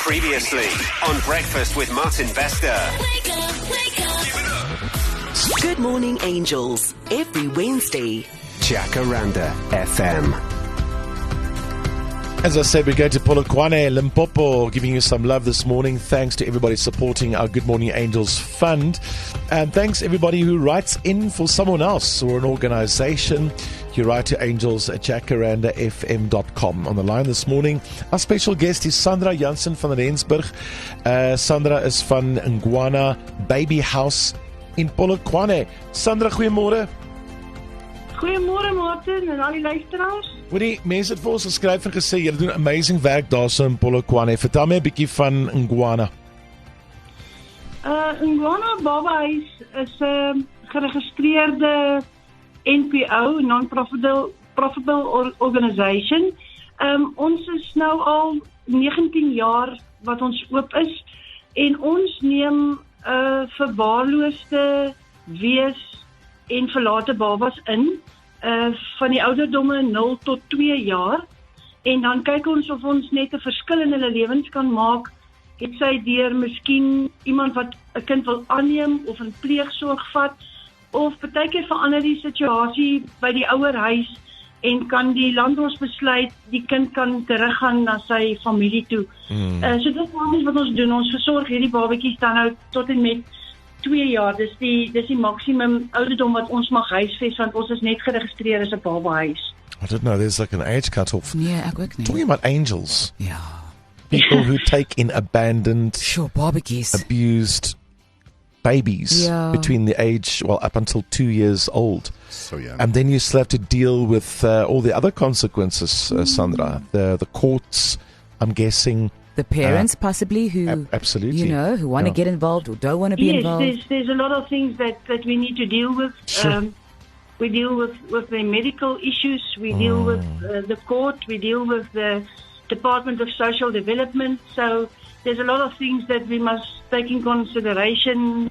Previously on Breakfast with Martin Bester. Good morning, Angels. Every Wednesday. Jacaranda FM. As I said, we're going to Polokwane, Limpopo, giving you some love this morning. Thanks to everybody supporting our Good Morning Angels Fund. And thanks everybody who writes in for someone else or an organization. You write to angels@jacarandafm.com. On the line this morning, our special guest is Sandra Jansen van Rensburg. Sandra is van Ngwana Baby House in Polokwane. Sandra, goeiemôre. Goeiemôre Martin en al die luisteraars. Hoorie, mense het vir ons geskryf en gesê julle doen amazing werk daarso in Polokwane. Vertel my 'n bietjie van Ngwana. Ngwana Babahuis is 'n geregistreerde NPO, non-profitable organisation. Ons is nou al 19 jaar wat ons oop is en ons neem verwaarloosde wees en verlate babas in van die ouderdomme 0 tot 2 jaar en dan kyk ons of ons net 'n verskil in hulle lewens kan maak. Het sy deur miskien iemand wat 'n kind wil aanneem of in pleegsorg vat of partykeer verander die situasie by die ouerhuis en kan die landros besluit die kind kan teruggaan na sy familie toe. So dit is wat ons doen. Ons versorg hierdie babatjies dan nou tot en met 2 jaar. Dis die maksimum ouderdom wat ons mag huisves want ons is net geregistreer as 'n babahuis. I don't know, there's like an age cut-off. Nee, ek ook nie. Talking about angels. Ja. People who take in abandoned, Sure, babatjies. abused babies between the age, well, up until 2 years old. So yeah. And then you still have to deal with all the other consequences, Sandra. The courts, I'm guessing. The parents possibly who, absolutely. you know, who want to get involved or don't want to be involved. Yes, there's a lot of things that we need to deal with. Sure. We deal with the medical issues. We deal with the court. We deal with the Department of Social Development. So there's a lot of things that we must take in consideration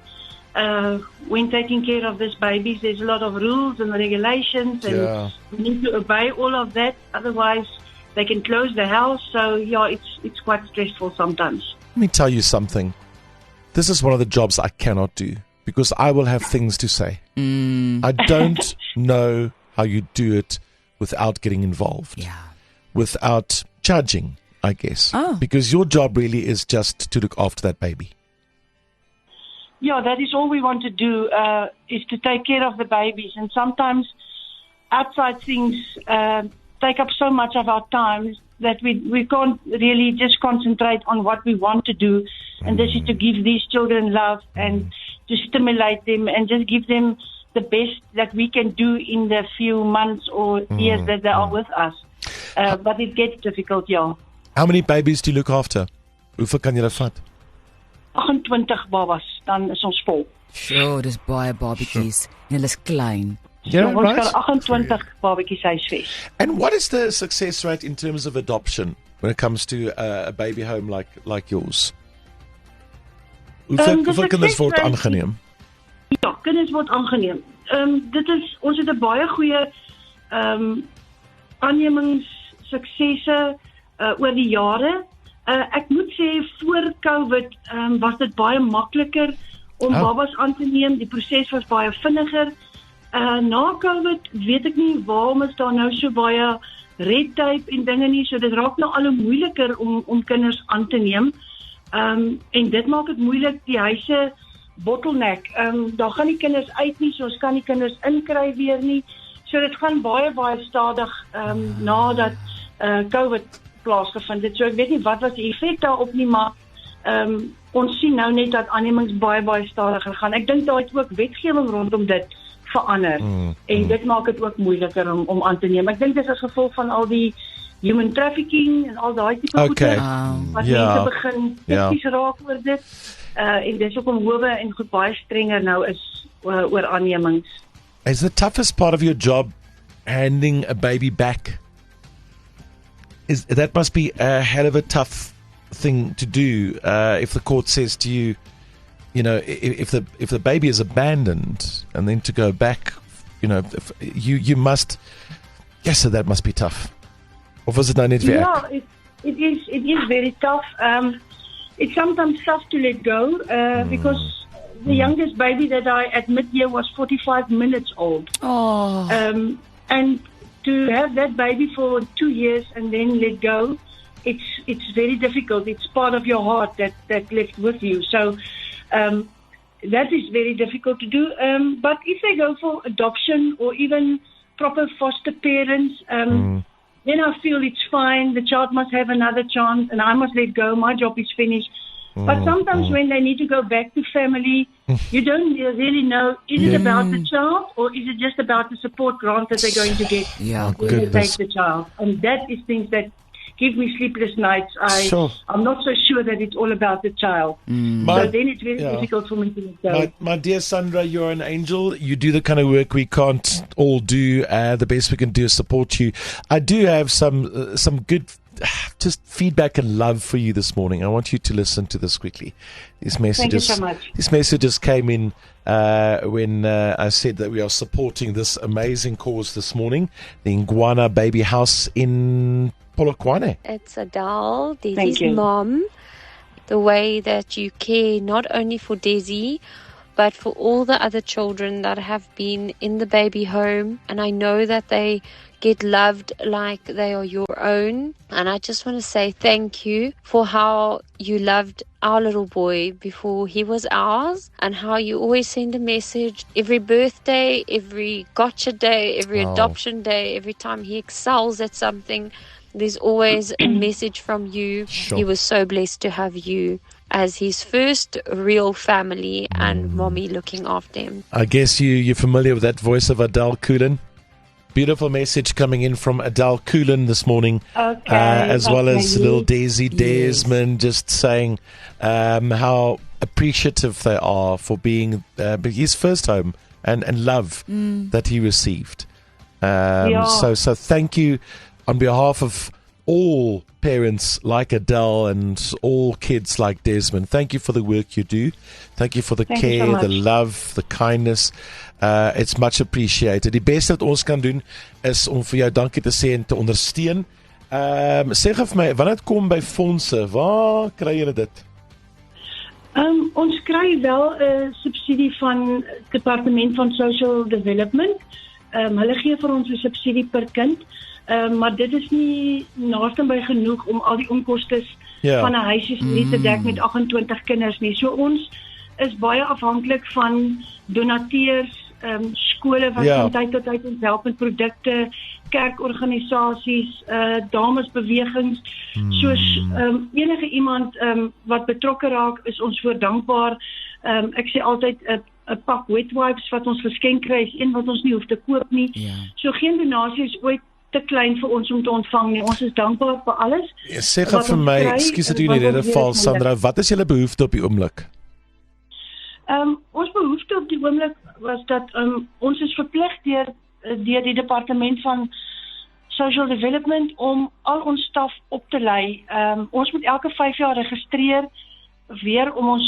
when taking care of these babies. There's a lot of rules and regulations, and we need to obey all of that. Otherwise, they can close the house. So yeah, it's quite stressful sometimes. Let me tell you something. This is one of the jobs I cannot do because I will have things to say. I don't know how you do it without getting involved. Yeah. Without judging, I guess. Oh. Because your job really is just to look after that baby. Yeah, that is all we want to do, is to take care of the babies. And sometimes outside things take up so much of our time that we can't really just concentrate on what we want to do. And this is to give these children love and to stimulate them and just give them the best that we can do in the few months or years that they are with us. But it gets difficult, yeah. How many babies do you look after? Hoeveel kan jy vat? 28 babas, dan is ons vol. Sure, dis baie babatjies. En hulle is klein. Yeah, Ons right. kan 28 babatjies huisves. And what is the success rate in terms of adoption when it comes to a baby home like yours? Hoeveel kinders word aangeneem? Ja, kinders word aangeneem. Ons het 'n baie goeie aannemingssuksesse oor die jare. Ek moet sê voor COVID was dit baie makliker om babas aan te neem. Die proses was baie vinniger. Na COVID weet ek nie waarom is daar nou so baie red tape en dinge nie, so dit raak nou al hoe moeiliker om kinders aan te neem. En dit maak dit moeilik, die huise bottleneck. Daar gaan nie kinders uit nie, so ons kan nie kinders inkry weer nie. So dit gaan baie stadig nadat COVID plaasgevind het. So ek weet nie wat was die effek daarop nie, maar ons sien nou net dat aannemings baie stadiger gaan. Ek dink daar het ook wetgewing rondom dit verander. En dit maak dit ook moeiliker om aan te neem. Ek dink dit is as gevolg van al die human trafficking en al daai tipe goede wat mense begin skepties raak oor dit. En dis hoekom howe en goed baie strenger nou is oor aannemings. Is the toughest part of your job handing a baby back? That must be a hell of a tough thing to do if the court says to you, you know, if the baby is abandoned and then to go back, you know, you must. Yes, so that must be tough. Of was it nou net werk? Yeah, it is very tough. it's sometimes tough to let go because the youngest baby that I admit here was 45 minutes old. And to have that baby for 2 years and then let go, it's very difficult. It's part of your heart that left with you. So that is very difficult to do. But if they go for adoption or even proper foster parents, then I feel it's fine. The child must have another chance and I must let go. My job is finished. But sometimes when they need to go back to family, you don't really know, is it about the child or is it just about the support grant that they're going to get when they take the child? And that is things that give me sleepless nights. I'm not so sure that it's all about the child. So then it's very difficult for me to let go. My dear Sandra, you're an angel. You do the kind of work we can't all do. The best we can do is support you. I do have some good just feedback and love for you this morning. I want you to listen to this quickly. These messages, Thank you so much. These messages came in when I said that we are supporting this amazing cause this morning, the Iguana Baby House in Polokwane. It's Adele, Desi's mom. The way that you care not only for Desi, but for all the other children that have been in the baby home. And I know that they get loved like they are your own. And I just want to say thank you for how you loved our little boy before he was ours, and how you always send a message every birthday, every gotcha day, every adoption day, every time he excels at something. There's always a message from you. He was so blessed to have you as his first real family and mommy looking after him. I guess you're familiar with that voice of Adele Kulin. Beautiful message coming in from Adele Kulin this morning, as well as little Desi Desmond, just saying how appreciative they are for being his first home and love that he received. So thank you on behalf of all parents like Adele and all kids like Desmond. Thank you for the work you do. Thank you for the care, the love, the kindness. It's much appreciated. Die beste wat ons kan doen is om vir jou dankie te sê en te ondersteun. Sê vir my, wanneer dit kom by fondse, waar kry julle dit? Ons kry wel 'n subsidie van Departement van Social Development. Hulle gee vir ons 'n subsidie per kind. Maar dit is nie naaste by genoeg om al die onkoste van 'n huishouding te dek met 28 kinders nie. So ons is baie afhanklik van donateurs, skole wat van tyd tot tyd ons help met produkte, kerkorganisasies, damesbewegings. Soos enige iemand wat betrokke raak, is ons voor dankbaar. Ek sê altyd 'n pak wet wipes wat ons geskenk kry is een wat ons nie hoef te koop nie. So geen donasie is ooit te klein vir ons om te ontvang nie. Ons is dankbaar vir alles. Sê gou vir my, ekskuus dat u hierdie val, Sandra, wat is julle behoefte op die oomblik? Ons behoefte op die oomblik was dat ons is verplig deur die Departement van Social Development om al ons staf op te lei. Ons moet elke 5 jaar registreer weer om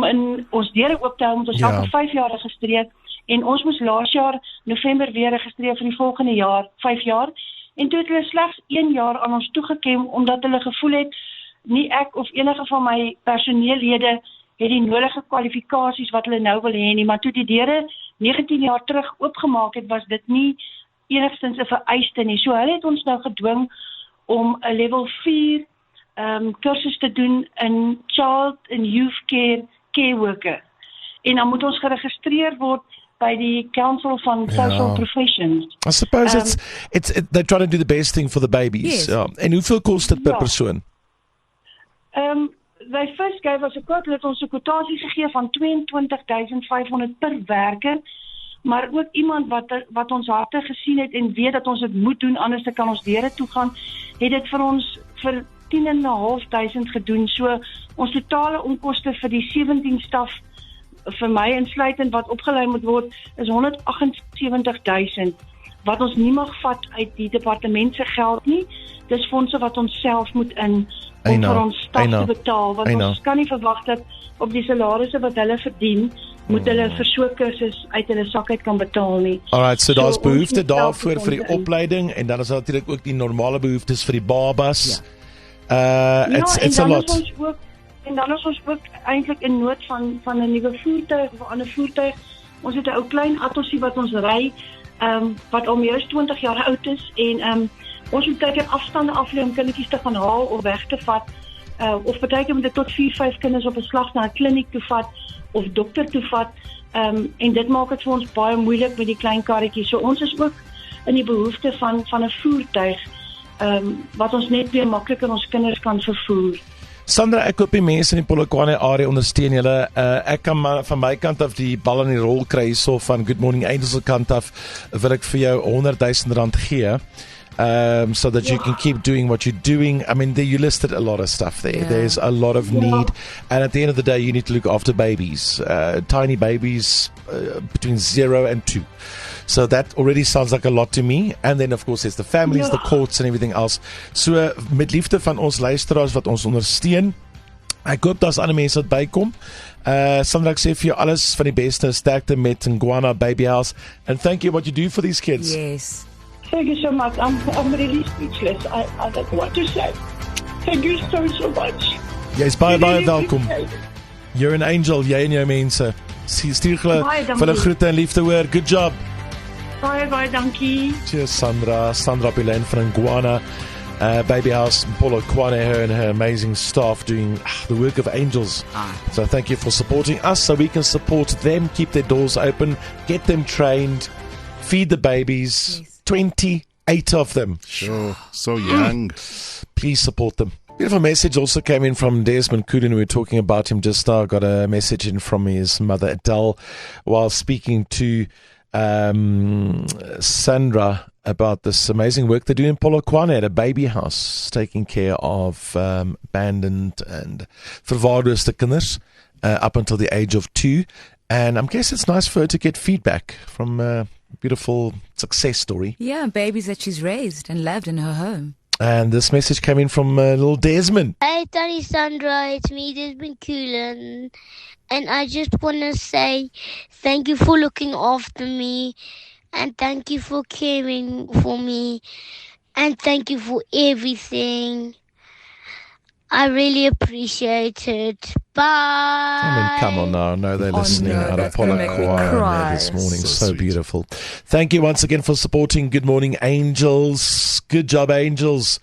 in ons deure oop te hou, moet ons elke 5 jaar registreer. En ons moes laas jaar November weer registreer vir die volgende jaar, 5 jaar. En toe het hulle slegs 1 jaar aan ons toegeken, omdat hulle gevoel het, nie ek of enige van my personeellede het die nodige kwalifikasies wat hulle nou wil hê nie. Maar toe die deure 19 jaar terug oopgemaak het, was dit nie enigstens 'n vereiste nie. So hulle het ons nou gedwing om 'n level 4 kursus te doen in Child and Youth Care Worker. En dan moet ons geregistreer word by die Council van Social Professions. I suppose they're trying to do the best thing for the babies. Yes. En hoeveel kost dit per persoon? They first gave us a quote, hulle het ons 'n kwotasie gegee van 22.500 per werker, maar ook iemand wat ons harte gesien het en weet dat ons dit moet doen, anders kan ons deure toe gaan, het dit vir ons vir 10.500 gedoen. So ons totale onkoste vir die 17 staf vir my insluitend wat opgelei moet word is 178.000 wat ons nie mag vat uit die departement se geld nie. Dis fondse wat ons self moet om vir ons staf te betaal, want ons kan nie verwag dat op die salarisse wat hulle verdien moet hulle vir so 'n kursus uit hulle sak uit kan betaal nie. Alright, so daar's behoefte daarvoor vir die opleiding en dan is daar natuurlik ook die normale behoeftes vir die babas. It's a lot. En dan is ons ook eintlik in nood van 'n nuwe voertuig of 'n ander voertuig. Ons het 'n ou klein Attosie wat ons ry, wat al meer as 20 jaar oud is en ons moet kyk afstande aflê om kindertjies te gaan haal of weg te vat. Of partykeer moet dit tot 4-5 kinders op 'n slag na 'n kliniek toe vat of dokter toe vat. En dit maak dit vir ons baie moeilik met die klein karretjies. So ons is ook in die behoefte van 'n voertuig wat ons net weer makliker ons kinders kan vervoer. Sandra, ek hoop die mense in die Polokwane area ondersteun julle. Ek kan maar van my kant af die bal in die rol kry hierso van Good Morning Angels se kant af, wil ek vir jou R100,000 gee. So that you can keep doing what you're doing. I mean, you listed a lot of stuff there. Yeah. There's a lot of need. And at the end of the day, you need to look after babies. Tiny babies between 0 and 2. So that already sounds like a lot to me. And then, of course, there's the families, the courts and everything else. So, met liefde van ons luisteraars wat ons ondersteun. Ek hoop daar's ander mense wat bykom. Sandra, ek sê vir jou alles van die beste. Sterkte met Ngwana Baby House. And thank you what you do for these kids. Yes. Thank you so much. I'm really speechless. I don't know what to say. Thank you so much. Jy's baie welkom. You're an angel, jy en jou mense. Stuur hulle groete en liefde hoor. Good job. Baie dankie. Cheers, Sandra. Sandra Bilen van Ngwana Baby House in Polokwane, her and her amazing staff doing the work of angels. So thank you for supporting us so we can support them, keep their doors open, get them trained, feed the babies. Yes. 28 of them. Sure, so young. Please support them. Beautiful message also came in from Desmond Kudin. We were talking about him just now. Got a message in from his mother Adele while speaking to Sandra about this amazing work they do in Polokwane at a baby house, taking care of abandoned and verwaarloosde kinders up until the age of 2. And I guess it's nice for her to get feedback from beautiful success story. Yeah, babies that she's raised and loved in her home. And this message came in from little Desmond. Hey, Tanny Sandra, it's me, Desmond Coolen. And I just want to say thank you for looking after me. And thank you for caring for me. And thank you for everything. I really appreciate it. Bye. I mean, come on now. I know they're listening out of Polokwane this morning. So beautiful. Thank you once again for supporting Good Morning Angels. Good job, Angels.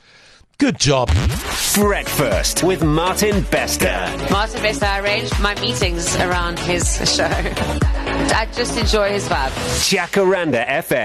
Good job. Breakfast with Martin Bester. Martin Bester, I arranged my meetings around his show. I just enjoy his vibe. Jacaranda FM.